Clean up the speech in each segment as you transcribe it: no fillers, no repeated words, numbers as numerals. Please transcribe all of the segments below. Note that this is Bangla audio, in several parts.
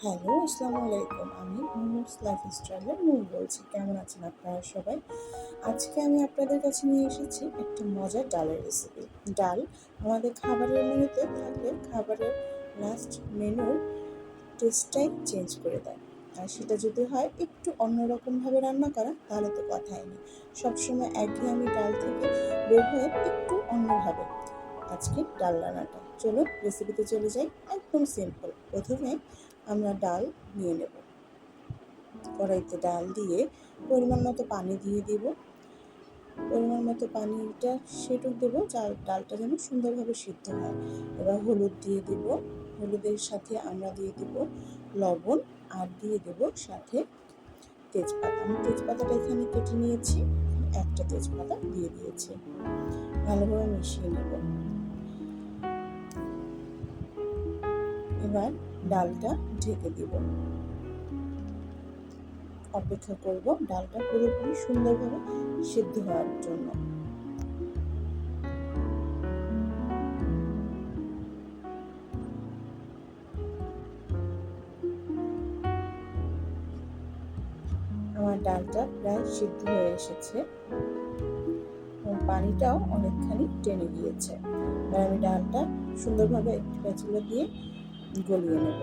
হ্যালো, আসসালামু আলাইকুম। আমি মোমোস লাইফস্টাইলের মূল বলছি। কেমন আছেন আপনারা সবাই? আজকে আমি আপনাদের কাছে নিয়ে এসেছি একটা মজার ডালের রেসিপি। ডাল আমাদের খাবারের মেনুতে থাকলে খাবারের লাস্ট মেনুর টেস্টটাই চেঞ্জ করে দেয়। আর সেটা যদি হয় একটু অন্যরকমভাবে রান্না করা, তাহলে তো কথাই নেই। সবসময় একঘেয়েমি ডাল থেকে বের হয়ে একটু অন্যভাবে আজকে ডাল রান্নাটা। চলুন রেসিপিতে চলে যাই। একদম সিম্পল। প্রথমে আমরা ডাল নিয়ে নেব। কড়াইতে ডাল দিয়ে পরিমাণ মতো পানি দিয়ে দিব। পরিমাণ মতো পানিটা সেটুক দেবো ডালটা যেন সুন্দরভাবে সিদ্ধ হয়। এবার হলুদ দিয়ে দিব। হলুদের সাথে আমরা দিয়ে দিব লবণ, আর দিয়ে দেব সাথে তেজপাতা। আমি তেজপাতাটা এখানে কেটে নিয়েছি, একটা তেজপাতা দিয়ে দিয়েছি। ভালোভাবে মিশিয়ে নেব। এবার ডালটা ঢেকে দিব। অপেক্ষা করব ডালটা পুরোপুরি সুন্দরভাবে সিদ্ধ হওয়ার জন্য। আমার ডালটা প্রায় সিদ্ধ হয়ে এসেছে এবং পানিটাও অনেকখানি টেনে গিয়েছে। এবার আমি ডালটা সুন্দরভাবে একটু স্প্যাচুলা দিয়ে গলিয়ে নেব।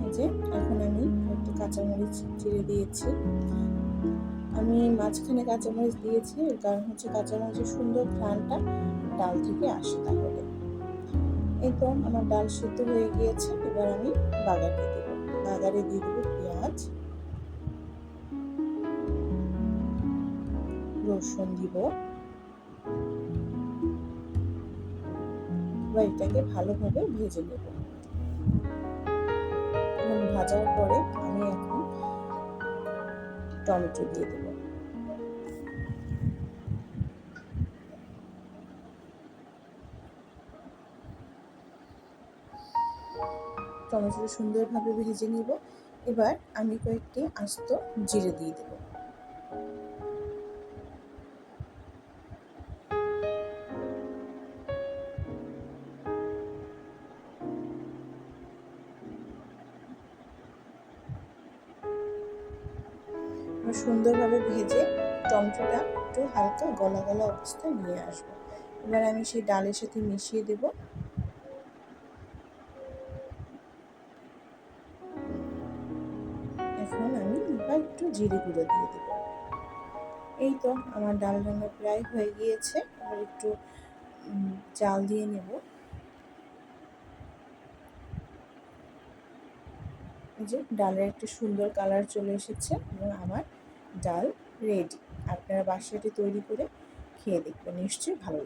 এই যে এখন আমি একটু কাঁচামরিচ চিড়ে দিয়েছি। আমি মাঝখানে কাঁচামরিচ দিয়েছি, এর কারণ হচ্ছে কাঁচামরিচের সুন্দর ঘ্রাণটা ডাল থেকে আসে। তাহলে এই তো আমার ডাল সিদ্ধ হয়ে গিয়েছে। এবার আমি বাগারে দেবো। বাগারে দিয়ে দেবো পেঁয়াজ, রসুন দিব। এবার এটাকে ভালোভাবে ভেজে নেব। ভাজার পরে আমি এখন টমেটো দিয়ে দেব। টমেটোটা সুন্দরভাবে ভেজে নিব। এবার আমি কয়েকটি আস্ত জিরে দিয়ে দেব। সুন্দরভাবে ভেজে টমেটোটা একটু হালকা গলা গলা অবস্থায় নিয়ে আসবো। এবার আমি সেই ডালের সাথে মিশিয়ে দেব। এখন আমি এবার একটু জিরে গুঁড়ো দিয়ে দেব। এই তো আমার ডাল রান্না প্রায় হয়ে গিয়েছে। এবার একটু জাল দিয়ে নেব। এই যে ডালের একটা সুন্দর কালার চলে এসেছে এবং আমার ডাল রেডি। আপনারা বাসাটি তৈরি করে খেয়ে দেখবেন, নিশ্চয়ই ভালো লাগবে।